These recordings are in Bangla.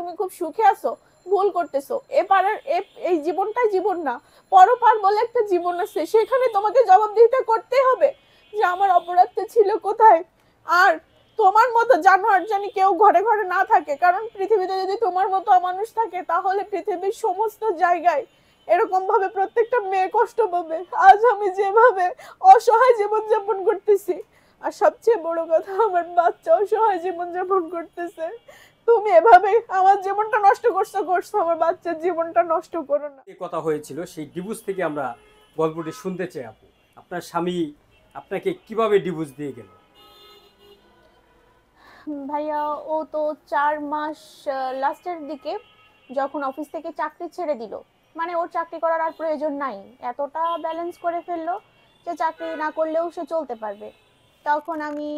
তুমি খুব সুখে আছো, ভুল করতেছো। এপারের এই জীবনটাই জীবন না, পরপার বলে একটা জীবন আছে, সেখানে তোমাকে জবাবদিহিতা করতে হবে যে আমার অপরাধটা ছিল কোথায়। আর তোমার মতো জানোয়ার জানি কেউ ঘরে ঘরে না থাকে, কারণ পৃথিবীতে যদি তোমার মতো মানুষ থাকে তাহলে পৃথিবীর সমস্ত জায়গায় এরকম ভাবে প্রত্যেকটা মেয়ে কষ্ট পাবে। আজ আমি যেভাবে অসহায় জীবনযাপন করতেছি, আর সবচেয়ে বড় কথা আমার বাচ্চা অসহায় জীবনযাপন করতেছে, তুমি এভাবে আমার জীবনটা নষ্ট করছো, আমার বাচ্চার জীবনটা নষ্ট করো না। যে কথা হয়েছিল সেই ডিভোর্স থেকে আমরা গল্পটি শুনতে চাই আপু। আপনার স্বামী আপনাকে কিভাবে ডিভোর্স দিয়ে গেল? ভাইয়া ও তো 4 মাস লাস্টের দিকে যখন অফিস থেকে চাকরি ছেড়ে দিল, মানে ওর চাকরি করার আর প্রয়োজন নাই, এতটা ব্যালেন্স করে ফেললো যে চাকরি না করলেও সে চলতে পারবে। তখন আমি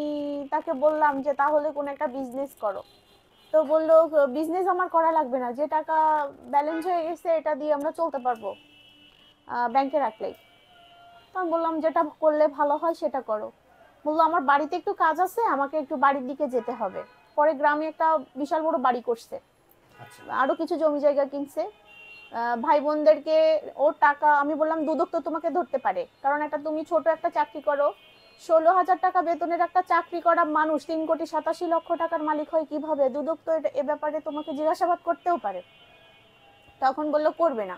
তাকে বললাম যে তাহলে কোনো একটা বিজনেস করো। তো বললো বিজনেস আমার করা লাগবে না, যে টাকা ব্যালেন্স হয়ে গেছে এটা দিয়ে আমরা চলতে পারবো ব্যাংকে রাখলেই। তো আমি বললাম যেটা করলে ভালো হয় সেটা করো। বললো আমার বাড়িতে একটু কাজ আছে, আমাকে একটু বাড়ির দিকে যেতে হবে। পরে গ্রামে একটা বিশাল বড় বাড়ি করছে, আচ্ছা। আরো কিছু জমি জায়গা কিনছে। ভাই বোনদেরকে ওর টাকা, আমি বললাম দুদক তো তোমাকে ধরতে পারে, কারণ একটা তুমি ছোট একটা চাকরি করো, 16,000 টাকা বেতনের একটা চাকরি করা মানুষ 3,87,00,000 টাকার মালিক হয় কিভাবে? দুদক তো এ ব্যাপারে তোমাকে জিজ্ঞাসাবাদ করতেও পারে। তখন বললো করবে না।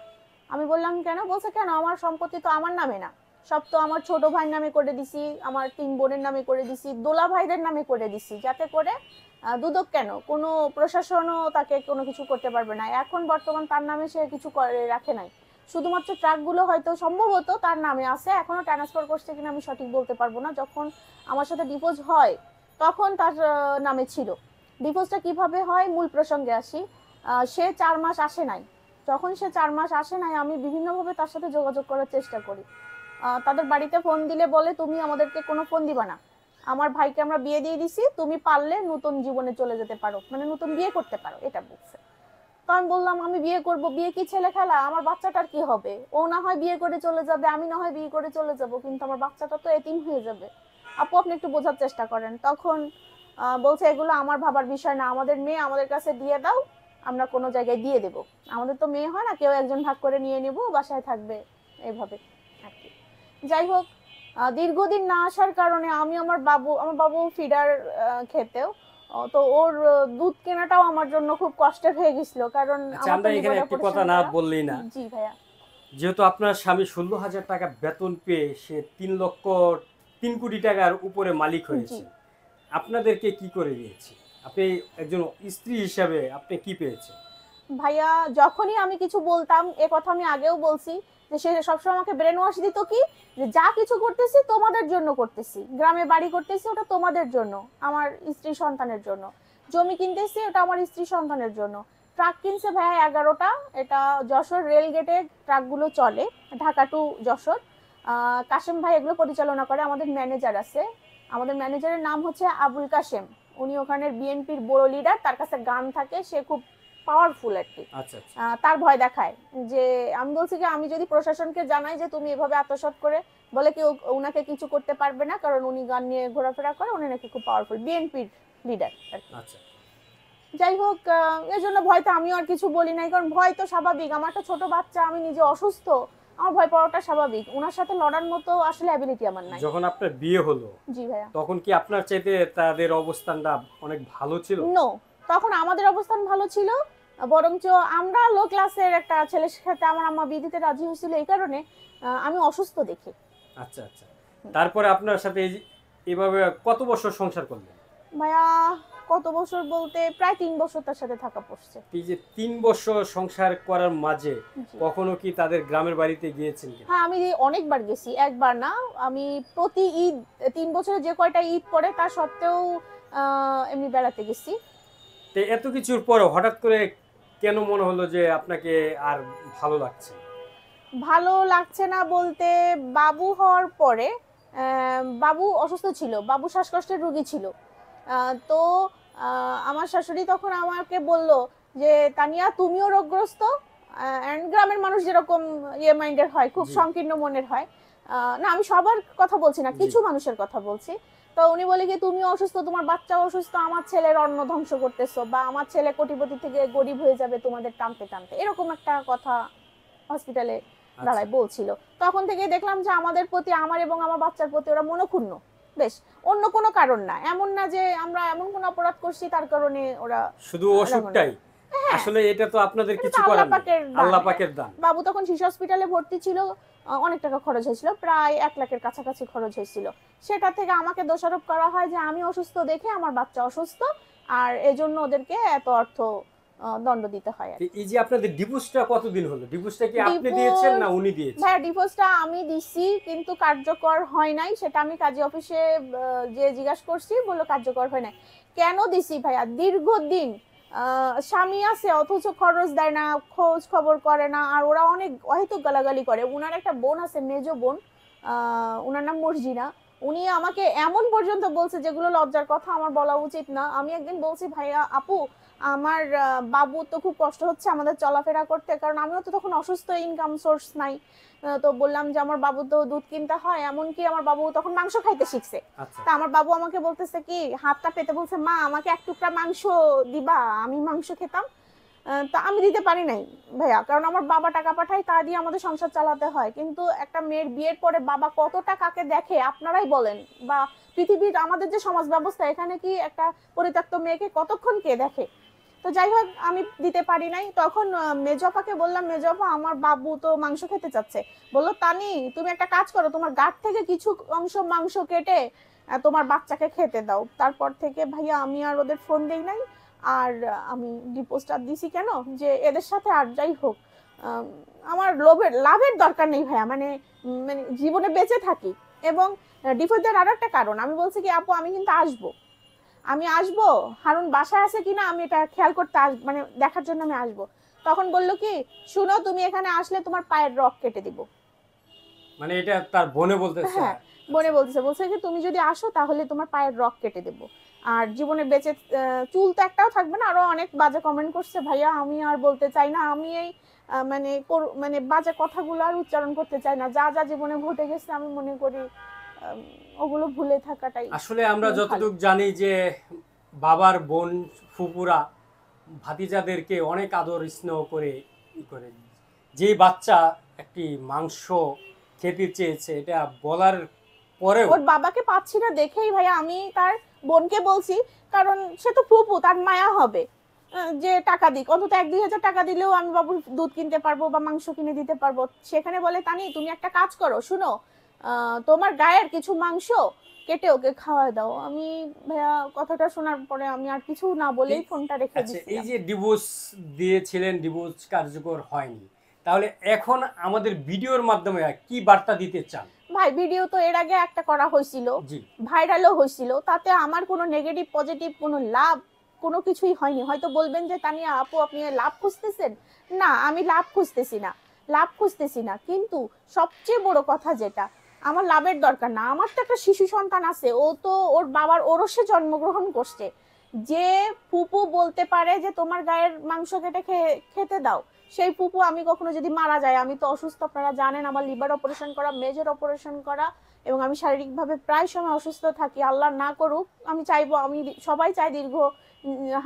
আমি বললাম কেন? বলছে কেন, আমার সম্পত্তি তো আমার নামে না, সব তো আমার ছোট ভাইয়ের নামে করে দিছি, আমার 3 বোনের নামে করে দিছি, দোলা ভাইদের নামে করে দিছি, যাতে করে দুদক কেন, কোনো প্রশাসনও তাকে কোনো কিছু করতে পারবে না। এখন বর্তমান তার নামে সে কিছু করে রাখে নাই, শুধুমাত্র ট্রাকগুলো হয়তো সম্ভবত তার নামে আছে, এখনো ট্রান্সফার করছে কিনা আমি সঠিক বলতে পারবো না। যখন আমার সাথে ডিভোর্স হয় তখন তার নামে ছিল। ডিভোর্সটা কিভাবে হয় মূল প্রসঙ্গে আসি। সে 4 মাস আসে নাই। যখন সে 4 মাস আসে নাই, আমি বিভিন্নভাবে তার সাথে যোগাযোগ করার চেষ্টা করি। তাদের বাড়িতে ফোন দিলে বলে তুমি আমাদেরকে কোনো ফোন দিবা না, আমার ভাইকে আমরা বিয়ে দিয়ে দিছি, তুমি পারলে নতুন জীবনে চলে যেতে পারো, মানে নতুন বিয়ে করতে পারো, এটা বলছে। তো আমি বললাম আমি বিয়ে করব, বিয়ে কি ছেলে খেলা? আমার বাচ্চাটার কি হবে? ও না হয় বিয়ে করে চলে যাবে, আমি না হয় বিয়ে করে চলে যাব, কিন্তু আমার বাচ্চাটা তো এতিম হয়ে যাবে। আপু আপনি একটু বোঝার চেষ্টা করেন। তখন বলছে এগুলো আমার ভাবার বিষয় না, আমাদের মেয়ে আমাদের কাছে দিয়ে দাও, আমরা কোনো জায়গায় দিয়ে দেব, আমাদের তো মেয়ে হয় না, কেউ একজন ভাগ করে নিয়ে নেব, বাসায় থাকবে, এইভাবে আর কি। যাই হোক, দীর্ঘদিন না আসার কারণে আমি আমার বাবু ফিডার খেতেও, তো ওর দুধ কেনাটাও আমার জন্য খুব কষ্টের হয়ে গেছিল, কারণ আচ্ছা, আমার আমরা তো এখানে লিভার একটি অপারেশন কথা না করা। বললেই না। জি ভাইয়া। যেহেতু আপনার স্বামী 16,000 টাকা বেতন পেয়ে সে 3 কোটি টাকার উপরে মালিক জি হয়েছে, আপনাদেরকে কি করে দিয়েছে? আপনি একজন স্ত্রী হিসাবে আপনি কি পেয়েছেন? ভাইয়া, যখনই আমি কিছু বলতাম, এ কথা আমি আগেও বলছি, যে সে সবসময় আমাকে ব্রেন ওয়াশ দিত কি, যে যা কিছু করতেছি তোমাদের জন্য করতেছি, গ্রামে বাড়ি করতেছি ওটা তোমাদের জন্য, আমার স্ত্রী সন্তানের জন্য, জমি কিনতেছি ওটা আমার স্ত্রী সন্তানের জন্য, ট্রাক কিনছে ভাইয়া 11টা, এটা যশোর রেল গেটে ট্রাকগুলো চলে, ঢাকা টু যশোর। কাশেম ভাই এগুলো পরিচালনা করে, আমাদের ম্যানেজার আছে, আমাদের ম্যানেজারের নাম হচ্ছে আবুল কাশেম, উনি ওখানের বিএনপির বড় লিডার, তার কাছে গান থাকে, সে খুব পাওয়ারফুল আর কি। আচ্ছা আচ্ছা। তার ভয় দেখায় যে, আমি বলছি কি আমি যদি প্রশাসনকে জানাই যে তুমি এভাবে আত্মসাৎ করে, বলে কি ওনাকে কিছু করতে পারবে না, কারণ উনি গান নিয়ে ঘোরাফেরা করে, উনি নাকি খুব পাওয়ারফুল বিএনপির লিডার আর কি। আচ্ছা। যাই হোক, এর জন্য ভয়তে আমিও আর কিছু বলি নাই, কারণ ভয় তো স্বাভাবিক, আমার একটা ছোট বাচ্চা, আমি নিজে অসুস্থ, আমার ভয় পাওয়াটা স্বাভাবিক, ওনার সাথে লড়ার মতো আসলে অ্যাবিলিটি আমার নাই। যখন আপনার বিয়ে হলো জি ভাইয়া। তখন কি আপনার চাইতে তাদের অবস্থানটা অনেক ভালো ছিল? নো, তখন আমাদের অবস্থান ভালো ছিল, বরঞ্চ আমরা লো ক্লাসের একটা ছেলের সাথে আমার আম্মা বিয়ে দিতে রাজি হয়েছিল এই কারণে, আমি অসুস্থ দেখে। আচ্ছা আচ্ছা। তারপরে আপনার সাথে এইভাবে কত বছর সংসার করলেন? ভাইয়া, কত বছর বলতে প্রায় 3 বছর তার সাথে থাকা পড়ছে। এই যে 3 বছর সংসার করার মাঝে জি। কখনো কি তাদের গ্রামের বাড়িতে গিয়েছেন কিনা? হ্যাঁ, আমি অনেকবার গেছি, একবার না, আমি প্রতি ঈদ, 3 বছরে যে কয়টা ঈদ পড়ে তার সত্ত্বেও এমনি বেড়াতে গেছি। তো এত কিছুর পর হঠাৎ করে কেন মনে হলো যে আপনাকে আর ভালো লাগছে না? ভালো লাগছে না বলতে, বাবু হওয়ার পরে বাবু অসুস্থ ছিল, বাবু শ্বাসকষ্টের রোগী ছিল। তো আমার শাশুড়ি তখন আমাকে বলল যে তানিয়া তুমিও রোগগ্রস্ত, অ্যান্ড গ্রামের মানুষ যেরকম ইয়ে মাইন্ডের হয়, খুব জি সংকীর্ণ মনের হয়, না আমি সবার কথা বলছি না, জি। কিছু মানুষের কথা বলছি। তো উনি বলে কি তুমি অসুস্থ, তোমার বাচ্চা অসুস্থ, আমার ছেলের অন্ন ধ্বংস করতেছো, বা আমার ছেলে কোটিপতি থেকে গরিব হয়ে যাবে তোমাদের টানতে টানতে, এরকম একটা কথা হসপিটালে দাঁড়ায় বলছিল। তখন থেকে দেখলাম যে আমাদের প্রতি, আমার এবং আমার বাচ্চার প্রতি ওরা মনক্ষুণ্ণ। বেশ, অন্য কোনো কারণ না, এমন না যে আমরা এমন কোনো অপরাধ করছি তার কারণে ওরা শুধু অসুখটাই। আসলে এটা তো আপনাদের কিছু আল্লাহ করার নেই, পাকের দান। আল্লাহ পাকের দান। বাবু তখন শিশু হসপিটালে ভর্তি ছিল, অনেক টাকা খরচ হয়েছিল, প্রায় 1 লাখের কাছাকাছি খরচ হয়েছিল। সেটা থেকে আমাকে দোষারোপ করা হয় যে আমি অসুস্থ দেখে আমার বাচ্চা অসুস্থ, আর এজন্য ওদেরকে এত অর্থ দণ্ড দিতে হয়। এই যে আপনাদের ডিভোর্সটা কতদিন হলো? ডিভোর্সটা কি আপনি দিয়েছেন না উনি দিয়েছেন? ভাই ডিভোর্সটা আমি দিছি, কিন্তু কার্যকর হয় নাই। সেটা আমি কাজী অফিসে যে জিজ্ঞাসা করছি, বললো কার্যকর হয় নাই। কেন দিছি ভাইয়া? দীর্ঘদিন স্বামী আছে অথচ খরচ দেয় না, খোঁজ খবর করে না, আর ওরা অনেক অহেতুক গালাগালি করে। উনার একটা বোন আছে, মেজো বোন, উনার নাম মর্জিনা। উনি আমাকে এমন পর্যন্ত বলছে যেগুলো লজ্জার কথা, আমার বলা উচিত না। আমি একদিন বলছি ভাইয়া আপু আমার বাবু তো খুব কষ্ট হচ্ছে আমাদের চলাফেরা করতে, কারণ আমিও তো তখন অসুস্থ, ইনকাম সোর্স নাই। তো বললাম যে আমার বাবু তো দুধ কিনতে হয়, এমনকি আমার বাবু তখন মাংস খাইতে শিখছে। তা আমার বাবু আমাকে বলতেছে কি, হাতটা পেতে বলছে মা আমাকে 1 টুকরা মাংস দিবা, আমি মাংস খেতাম। তা আমি দিতে পারি নাই ভাইয়া, কারণ আমার বাবা টাকা পাঠায়, তা দিয়ে আমাদের সংসার চালাতে হয়। কিন্তু একটা মেয়ের বিয়ের পরে বাবা কতটা কাকে দেখে আপনারাই বলেন, বা পৃথিবীর আমাদের যে সমাজ ব্যবস্থা, এখানে কি একটা পরিত্যক্ত মেয়েকে কতক্ষণ কে দেখে। তো যাই হোক আমি দিতে পারি নাই। তখন মেজপাকে বললাম, মেজপা আমার বাবু তো মাংস খেতে চাচ্ছে। বললো তানি তুমি একটা কাজ করো, তোমার গাট থেকে কিছু অংশ মাংস কেটে তোমার বাচ্চাকে খেতে দাও। তারপর থেকে ভাইয়া আমি আর ওদের ফোন দেই নাই। আর আমি ডিপোজটা দিছি কেন, যে এদের সাথে আর যাই হোক আমার লাভের দরকার নেই ভাইয়া, মানে মানে জীবনে বেঁচে থাকি। এবং ডিভোর্স দেওয়ার আরো একটা কারণ, আমি বলছি কি আপু আমি কিন্তু আসবো, আমি আসবো, হারুন বাসায় আছে কিনা আমি এটা খেয়াল করতে মানে দেখার জন্য আমি আসবো। তখন বললো কি শুনো তুমি এখানে আসলে তোমার পায়ের রক কেটে দিব। মানে এটা তার বোনে বলতেছে? হ্যাঁ বোনে বলতেছে, বলছে কি তুমি যদি আসো তাহলে তোমার পায়ের রক কেটে দেব, আর জীবনে বেঁচে চুল তো একটাও থাকবে না। আরো অনেক বাজে কমেন্ট করছে ভাইয়া, আমি আর বলতে চাই না, আমি এই মানে মানে বাজে কথাগুলো আর উচ্চারণ করতে চাই না। যা যা জীবনে ঘটে গেছে আমি মনে করি ওগুলো ভুলে থাকাটাই। আসলে আমরা যতটুকু জানি যে বাবার বোন ফুপুরা ভাতিজাদেরকে অনেক আদর স্নেহ করে করে, যে বাচ্চা একটি মাংস খেতে চেয়েছে এটা বলার পরেও ওর বাবাকে পাচ্ছি না দেখেই ভাইয়া আমি তার বোনকে বলছি, কারণ সে তো ফুপু, তার মায়া হবে যে টাকা দিক, অন্তত 1-2 হাজার টাকা দিলেও আমি বাবুর দুধ কিনতে পারবো বা মাংস কিনে দিতে পারবো। সেখানে বলে তানি তুমি একটা কাজ করো, শুনো তোমার গায়ের কিছু মাংস কেটে ওকে খাওয়া দাও। আমি ভাইয়া কথাটা শোনার পরে আমি আর কিছু না বলেই ফোনটা রেখে দিয়েছি। এই যে ডিভোর্স দিয়েছিলেন, ডিভোর্স কার্যকর হয়নি, তাহলে এখন আমাদের ভিডিওর মাধ্যমে কি বার্তা দিতে চান? ভাই ভিডিও তো এর আগে একটা করা হয়েছিল, ভাইরালও হয়েছিল, তাতে আমার কোনো নেগেটিভ পজিটিভ কোনো লাভ কোনো কিছুই হয়নি। হয়তো বলবেন যে তানিয়া আপু আপনি লাভ খুঁজতেছেন, না আমি লাভ খুঁজতেছি না, লাভ খুঁজতেছি না। কিন্তু সবচেয়ে বড় কথা যেটা, আমার লাভের দরকার না, আমার তো একটা শিশু সন্তান আছে, ও তো ওর বাবার ওরসে জন্মগ্রহণ করছে। যে ফুপু বলতে পারে যে তোমার গায়ের মাংস কেটে খেতে দাও, সেই ফুপু আমি কখনো যদি মারা যায়, আমি তো অসুস্থ আপনারা জানেন, আমার লিভার অপারেশন করা, মেজর অপারেশন করা, এবং আমি শারীরিকভাবে প্রায় সময় অসুস্থ থাকি। আল্লাহ না করুক, আমি চাইবো, আমি সবাই চাই দীর্ঘ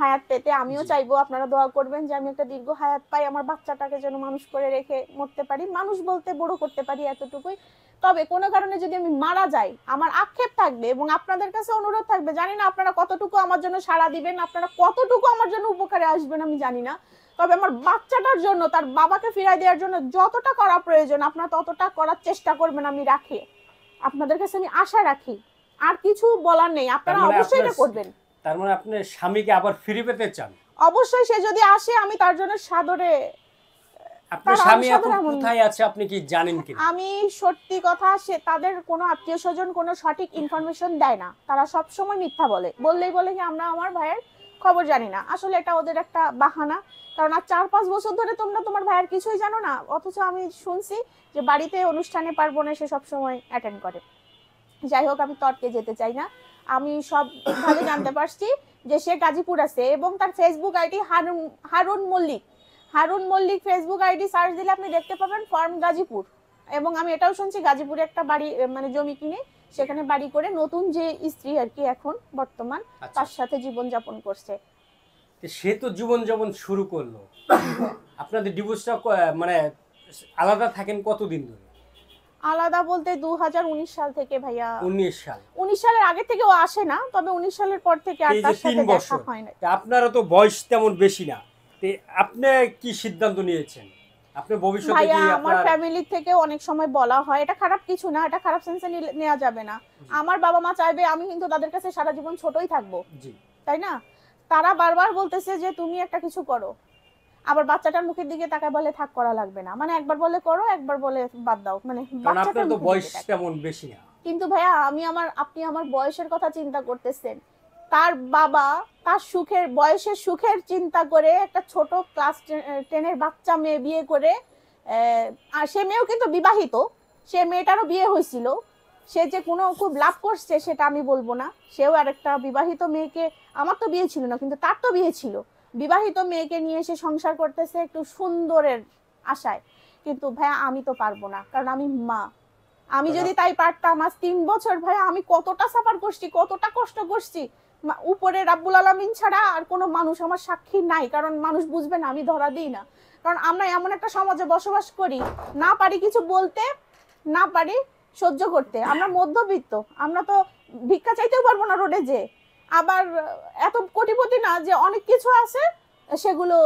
হায়াত পেতে, আমিও চাইবো, আপনারা দোয়া করবেন যে আমি একটা দীর্ঘ হায়াত পাই, আমার বাচ্চাটাকে যেন মানুষ করে রেখে মরতে পারি, মানুষ বলতে বড় করতে পারি, এতটুকুই। তবে কোনো কারণে যদি আমি মারা যাই, আমার আক্ষেপ থাকবে এবং আপনাদের কাছে অনুরোধ থাকবে, জানি না আপনারা কতটুকু আমার জন্য সাড়া দিবেন, আপনারা কতটুকু আমার জন্য উপকারে আসবেন আমি জানি না, তবে আমার বাচ্চাটার জন্য, তার বাবাকে ফিরাই দেওয়ার জন্য যতটা করা প্রয়োজন আপনারা ততটা করার চেষ্টা করবেন। আমি রাখি, আপনাদের কাছে আমি আশা রাখি, আর কিছু বলার নেই, আপনারা অবশ্যই এটা করবেন। তার মানে আপনি স্বামীকে আবার ফিরে পেতে চান? অবশ্যই, সে যদি আসে আমি তার জন্য সাদরে। আপনার স্বামী এখন কোথায় আছে আপনি কি জানেন কি? আমি সত্যি কথা, সে তাদের কোনো আত্মীয়স্বজন কোনো সঠিক ইনফরমেশন দেয় না, তারা সব সময় মিথ্যা বললেই বলে কি আমরা আমার ভাইয়ের খবর জানি না। আসলে এটা ওদের একটা বাহানা, কারণ আর 4-5 বছর ধরে তোমরা তোমার ভাইয়ের কিছুই জানো না, অথচ আমি শুনছি যে বাড়িতে অনুষ্ঠানে পার্বণে সে সবসময় অ্যাটেন্ড করে। যাই হোক আমি তর্কে যেতে চাই না, আমি সব ভালো জানতে পারছি যে সে গাজীপুর আছে, এবং তার Facebook ID Harun Mallick. Harun Mallick Facebook ID search দিলে আপনি দেখতে পাবেন ফার্ম গাজীপুর। এবং আমি এটাও শুনছি গাজীপুরে একটা বাড়ি মানে জমি কিনে সেখানে বাড়ি করে নতুন যে স্ত্রী আর কি এখন বর্তমান আচ্ছা। তার সাথে জীবনযাপন করছে। তো সে তো জীবনযাপন শুরু করলো, আপনাদের ডিভোর্সটা মানে আলাদা থাকেন কতদিন ধরে? আলাদা বলতে 2019 সাল থেকে ভাইয়া। 19 সাল। 19 সালের আগে থেকে ও আসে না, তবে 19 সালের পর থেকে আর এই যে তার 3 সাথে দেখা বছর হয় না। তা আপনারা তো বয়স তেমন বেশি না, তো আপনি কি সিদ্ধান্ত নিয়েছেন? আপনি ভবিষ্যতে ভাইয়া কি আমার আপনার ফ্যামিলি থেকে অনেক সময় বলা হয়, এটা খারাপ কিছু না, এটা খারাপ সেন্সে নেওয়া যাবে না। জি। আমার বাবা মা চাইবে আমি কিন্তু তাদের কাছে সারা জীবন ছোটই থাকবো, জি তাই না? তারা বারবার বলতেছে যে তুমি একটা কিছু করো, আবার বাচ্চাটার মুখের দিকে তাকায় বলে থাক করা লাগবে না, মানে একবার বলে করো একবার বলে বাদ দাও, মানে কারণ আপনার বাচ্চাটার তো মুখের বয়স দিকে তাকায়। তেমন বেশি না। কিন্তু ভাইয়া আপনি আমার বয়সের কথা চিন্তা করতেছেন, তার বাবা তার সুখের বয়সের সুখের চিন্তা করে একটা ছোট ক্লাস 10-এর বাচ্চা মেয়ে বিয়ে করে, আর সে মেয়েও কিন্তু বিবাহিত, সে মেয়েটারও বিয়ে হয়েছিল, সে যে কোনো খুব লাভ করছে সেটা আমি বলবো না, সেও আরেকটা বিবাহিত মেয়েকে, আমার তো বিয়ে ছিল না কিন্তু তার তো বিয়ে ছিল, বিবাহিত মেয়েকে নিয়ে এসে সংসার করতেছে একটু সুন্দরের আশায়। কিন্তু ভাইয়া আমি তো পারবো না, কারণ আমি মা। আমি যদি তাই পারতাম, আজ 3 বছর ভাইয়া আমি কতটা সাফার করছি, কতটা কষ্ট করছি, উপরে রাব্বুল আলামিন ছাড়া আর কোনো মানুষ আমার সাক্ষী নাই, কারণ মানুষ বুঝবে না, আমি ধরা দিই না, কারণ আমরা এমন একটা সমাজে বসবাস করি, না পারি কিছু বলতে, না পারি সহ্য করতে, আমরা মধ্যবিত্ত, আমরা তো ভিক্ষা চাইতেও পারবো না রোডে, যে আবার এত কোটিপতি না যে অনেক কিছু আছে সেগুলো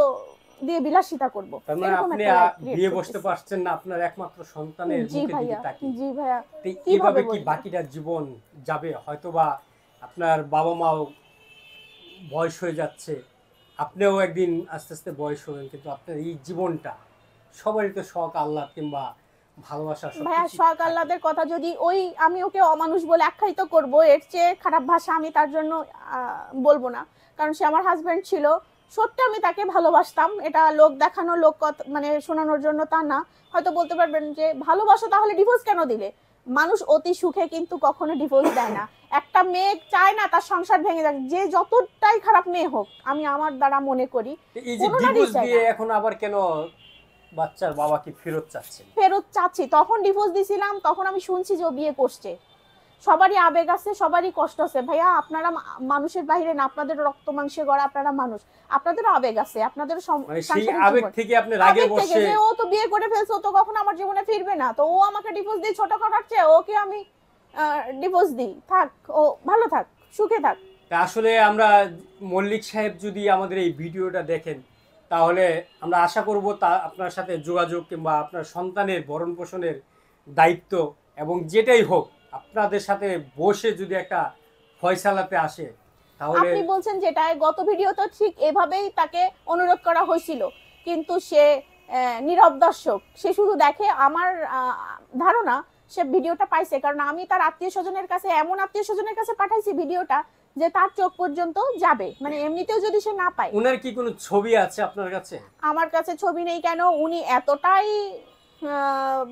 দিয়ে বিলাসিতা করব। তার মানে এরকম আপনি একটা life create বিয়ে বসতে করতেছি। পারছেন না আপনার একমাত্র সন্তানের জি মুখের দিকে ভাইয়া, তাকিয়ে। জি ভাইয়া, তো কিভাবে এইভাবে কি বলবো? বাকিটা জীবন যাবে? হয়তোবা আপনার বাবা মাও বয়স হয়ে যাচ্ছে, আপনিও একদিন আস্তে আস্তে বয়স হবেন, কিন্তু আপনার এই জীবনটা সবারই তো শখ আহ্লাদ কিংবা ভালোবাসা ভাইয়া সবকিছু শখ থাকে। আহ্লাদের কথা যদি ওই আমি ওকে অমানুষ বলে আখ্যায়িত করব, এর চেয়ে খারাপ ভাষা আমি তার জন্য বলবো না, কারণ সে আমার হাজবেন্ড ছিল, সত্যি আমি তাকে ভালোবাসতাম, এটা লোক দেখানো লোক মানে শোনানোর জন্য তা না। হয়তো বলতে পারবেন যে ভালোবাসো তাহলে ডিভোর্স কেন দিলে? মানুষ অতি সুখে কিন্তু কখনো ডিভোর্স দেয় না। একটা মেয়ে চায় না তার সংসার ভেঙে যাক, যে যতটাই খারাপ মেয়ে হোক, আমি আমার দ্বারা মনে করি তো এই যে কোনো নারী ডিভোর্স চায় দিয়ে না। এখন আবার কেন বাচ্চার বাবাকে ফেরত চাচ্ছেন? ফেরত চাচ্ছি, তখন ডিভোর্স দিছিলাম, তখন আমি শুনছি যে ও বিয়ে করছে, সবারই আবেগ আছে, সবারই কষ্ট আছে ভাইয়া, আপনারা মানুষের বাইরে না, আপনাদের রক্ত মাংসে গড়া, আপনারা মানুষ, আপনাদেরও আবেগ আছে, আপনাদেরও মানে সেই সাংসারিক আবেগ জীবন। থেকে আপনি রাগে আবেগ থেকে বসে যে ও তো বিয়ে করে ফেলছে, ও তো কখনো আমার জীবনে ফিরবে না, তো ও আমাকে ডিভোর্স দিয়ে ছোট করাচ্ছে, ওকে আমি ডিভোর্স দিই, থাক ও ভালো থাক, সুখে থাক। তা আসলে আমরা মল্লিক সাহেব যদি আমাদের এই ভিডিওটা দেখেন, তাহলে আমরা আশা করব তা আপনার সাথে যোগাযোগ কিংবা আপনার সন্তানের ভরণ পোষণের দায়িত্ব এবং যেটাই হোক আপনাদের সাথে বসে যদি একটা ফয়সালাতে আসে, তাহলে আপনি বলছেন যেটা, গত ভিডিও তো ঠিক এভাবেই তাকে অনুরোধ করা হয়েছিল, কিন্তু সে নীরব দর্শক, সে শুধু দেখে। আমার ধারণা সে ভিডিওটা পাইছে, কারণ আমি তার আত্মীয় স্বজনের কাছে, এমন আত্মীয় স্বজনের কাছে পাঠাইছি ভিডিওটা যে তার চোখ পর্যন্ত যাবে, মানে এমনিতেও যদি সে না পায়। উনার কি কোনো ছবি আছে আপনার কাছে? আমার কাছে ছবি নেই কেন, উনি এতটাই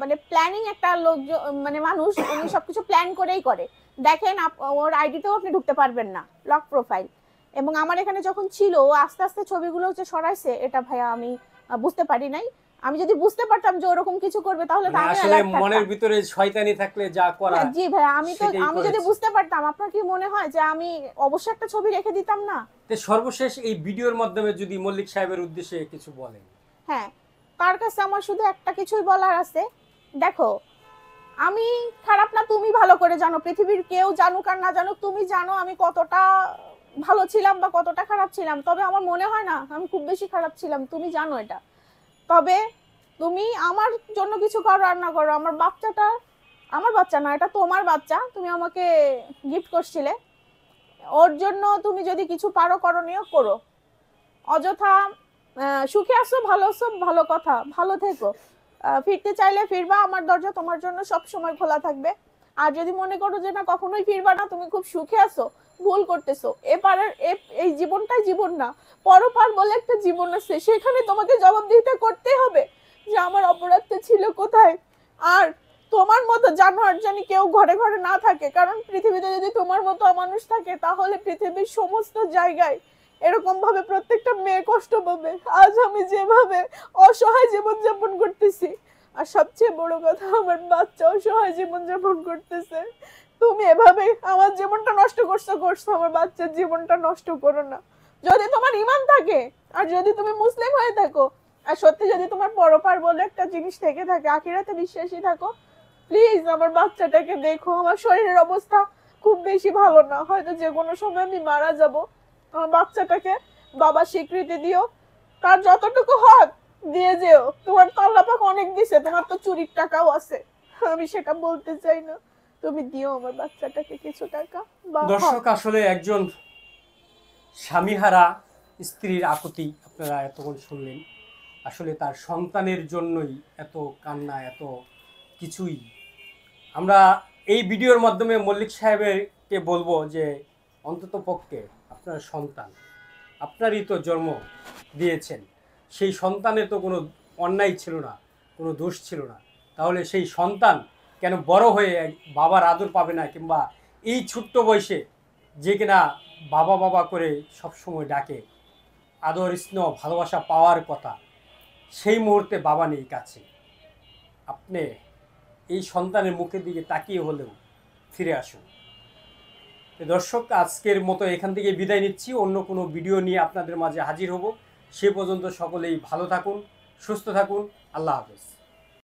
মানে প্ল্যানিং একটা লোক, মানে মানুষ, উনি সবকিছু প্ল্যান করেই করে। দেখেন ওর আইডিতেও আপনি ঢুকতে পারবেন না, লক প্রোফাইল। এবং আমার এখানে যখন ছিল, ও আস্তে আস্তে ছবিগুলো যে সরাইছে, এটা ভাইয়া আমি বুঝতে পারি নাই। আমি যদি বুঝতে পারতাম যে ওরকম কিছু করবে, তাহলে তো মানে আমি আসলে alert থাকতাম। মনের ভিতরে শয়তানি থাকলে যা করা। হ্যাঁ, জি ভাইয়া, আমি যদি করেছে। বুঝতে পারতাম, আপনার কি মনে হয় যে আমি অবশ্যই একটা ছবি রেখে দিতাম না? তো সর্বশেষ এই ভিডিওর মাধ্যমে যদি মল্লিক সাহেবের উদ্দেশ্যে কিছু বলেন। হ্যাঁ, তার কাছে আমার শুধু একটা কিছুই বলার আছে, দেখো আমি খারাপ না, তুমি ভালো করে জানো, পৃথিবীর কেউ জানুক আর না জানুক, তুমি জানো আমি কতটা ভালো ছিলাম বা কতটা খারাপ ছিলাম, তবে আমার মনে হয় না আমি খুব বেশি খারাপ ছিলাম, তুমি জানো এটা। তবে তুমি আমার জন্য কিছু করো আর না করো, আমার বাচ্চাটা আমার বাচ্চা না, এটা তোমার বাচ্চা, তুমি আমাকে গিফট করছিলে, ওর জন্য তুমি যদি কিছু পারো করণীয় করো। অযথা সুখে আসো, ভালো আসো, ভালো কথা, ভালো থেকো, ফিরতে চাইলে ফিরবা, আমার দরজা তোমার জন্য সব সময় খোলা থাকবে। আর যদি মনে করো যে না কখনোই ফিরবা না, তুমি খুব সুখে আছো, ভুল করতেছো। এপারের এই জীবনটাই জীবন না, পরপার বলে একটা জীবন আছে, সেখানে তোমাকে জবাবদিহিতা করতে হবে যে আমার অপরাধটা ছিল কোথায়। আর তোমার মতো জানোয়ার জানি কেউ ঘরে ঘরে না থাকে, কারণ পৃথিবীতে যদি তোমার মতো অমানুষ থাকে, তাহলে পৃথিবীর সমস্ত জায়গায় এরকম ভাবে প্রত্যেকটা মেয়ে কষ্ট পাবে। আজ আমি যেভাবে অসহায় জীবনযাপন করতেছি, আর সবচেয়ে বড় কথা, আমার বাচ্চা অসহায় জীবনযাপন করতেছে, তুমি এভাবে আমার জীবনটা নষ্ট করছো, আমার বাচ্চার জীবনটা নষ্ট করো না। যদি তোমার ঈমান থাকে, আর যদি তুমি মুসলিম হয়ে থাকো, আর সত্যি যদি তোমার পরপার বলে একটা জিনিস থেকে থাকে, আখিরাতে বিশ্বাসী থাকো, প্লিজ আমার বাচ্চাটাকে দেখো। আমার শরীরের অবস্থা খুব বেশি ভালো না, হয়তো যে কোনো সময় আমি মারা যাব। আমার বাচ্চাটাকে বাবা স্বীকৃতি দিও, তার যতটুকু হক দিয়ে যেও। তোমার তো আল্লাহ পাক অনেক দিছে, তোমার তো চুরির টাকাও আছে, আমি সেটা বলতে চাই না। তুমি দিও আমার বাচ্চাটাকে কিছু টাকা বা হক। দর্শক, আসলে একজন স্বামীহারা স্ত্রীর আকুতি আপনারা এতক্ষণ শুনলেন। আসলে তার সন্তানের জন্যই এত কান্না, এত কিছুই। আমরা এই ভিডিওর মাধ্যমে মল্লিক সাহেবকে বলবো যে অন্তত পক্ষে আপনার সন্তান, আপনারই তো জন্ম দিয়েছেন, সেই সন্তানের তো কোনো অন্যায় ছিল না, কোনো দোষ ছিল না। তাহলে সেই সন্তান কেন বড় হয়ে বাবার আদর পাবে না, কিংবা এই ছোট্ট বয়সে যে কিনা বাবা বাবা করে সবসময় ডাকে, আদর স্নেহ ভালোবাসা পাওয়ার কথা, সেই মুহূর্তে বাবা নেই কাছে। আপনি এই সন্তানের মুখের দিকে তাকিয়ে হলেও ফিরে আসুন। দর্শক, আজকের মতো এখান থেকে বিদায় নিচ্ছি। অন্য কোনো ভিডিও নিয়ে আপনাদের মাঝে হাজির হব। সে পর্যন্ত সকলেই ভালো থাকুন, সুস্থ থাকুন। আল্লাহ হাফেজ।